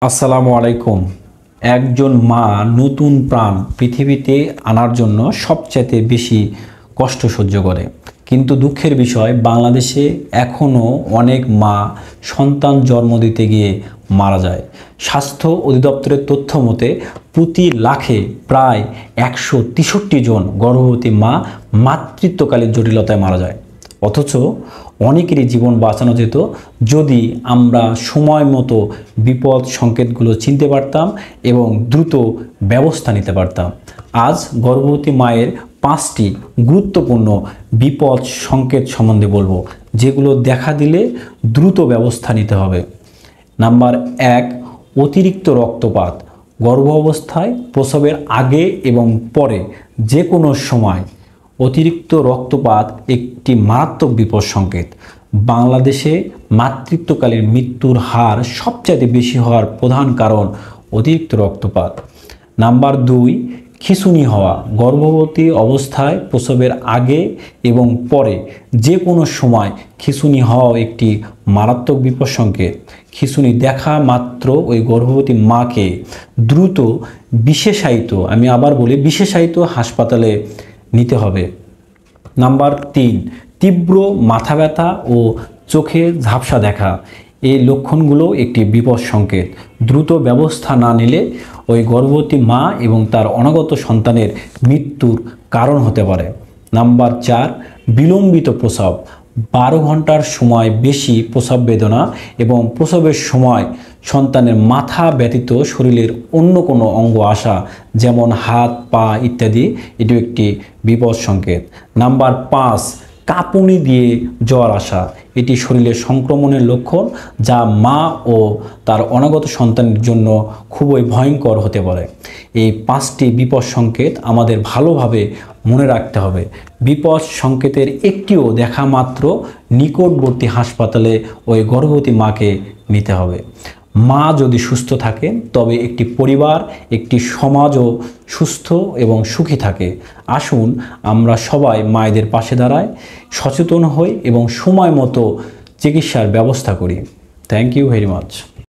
আসসালামু আলাইকুম। একজন মা নতুন প্রাণ পৃথিবীতে আনার জন্য সবচেয়ে বেশি কষ্ট সহ্য করে, কিন্তু দুঃখের বিষয় বাংলাদেশে এখনও অনেক মা সন্তান জন্ম দিতে গিয়ে মারা যায়। স্বাস্থ্য অধিদপ্তরের তথ্য মতে প্রতি লাখে প্রায় 163 জন গর্ভবতী মা মাতৃত্বকালীন জটিলতায় মারা যায়। অথচ অনেকেরই জীবন বাঁচানো যেত যদি আমরা সময় মতো বিপদ সংকেতগুলো চিনতে পারতাম এবং দ্রুত ব্যবস্থা নিতে পারতাম। আজ গর্ভবতী মায়ের 5টি গুরুত্বপূর্ণ বিপদ সংকেত সম্বন্ধে বলবো, যেগুলো দেখা দিলে দ্রুত ব্যবস্থা নিতে হবে। নাম্বার 1, অতিরিক্ত রক্তপাত। গর্ভ অবস্থায়, প্রসবের আগে এবং পরে যে কোনো সময় অতিরিক্ত রক্তপাত একটি মারাত্মক বিপদ সংকেত। বাংলাদেশে মাতৃত্বকালীন মৃত্যুর হার সবচেয়ে বেশি হওয়ার প্রধান কারণ অতিরিক্ত রক্তপাত। নাম্বার 2, খিঁচুনি হওয়া। গর্ভবতী অবস্থায়, প্রসবের আগে এবং পরে যে কোনো সময় খিঁচুনি হওয়া একটি মারাত্মক বিপদ সংকেত। খিঁচুনি দেখা মাত্র ওই গর্ভবতী মাকে দ্রুত বিশেষায়িত হাসপাতালে নিতে হবে। নাম্বার 3, তীব্র মাথা ব্যথা ও চোখে ঝাপসা দেখা। এই লক্ষণগুলো একটি বিপদ সংকেত। দ্রুত ব্যবস্থা না নিলে ওই গর্ভবতী মা এবং তার অনাগত সন্তানের মৃত্যুর কারণ হতে পারে। নাম্বার 4, বিলম্বিত প্রসব। 12 ঘন্টার সময় বেশি প্রসব বেদনা এবং প্রসবের সময় সন্তানের মাথা ব্যতীত শরীরের অন্য কোনো অঙ্গ আসা, যেমন হাত, পা ইত্যাদি, এটি একটি বিপদ সংকেত। নাম্বার 5, কাঁপুনি দিয়ে জ্বর আসা। এটি শরীরের সংক্রমণের লক্ষণ, যা মা ও তার অনাগত সন্তানের জন্য খুবই ভয়ঙ্কর হতে পারে। এই 5টি বিপদ সংকেত আমাদের ভালোভাবে মনে রাখতে হবে। বিপদ সংকেতের একটিও দেখা মাত্র নিকটবর্তী হাসপাতালে ওই গর্ভবতী মাকে নিতে হবে। মা যদি সুস্থ থাকে, তবে একটি পরিবার, একটি সমাজও সুস্থ এবং সুখী থাকে। আসুন আমরা সবাই মায়েদের পাশে দাঁড়াই, সচেতন হই এবং সময় মতো চিকিৎসার ব্যবস্থা করি। Thank you very much.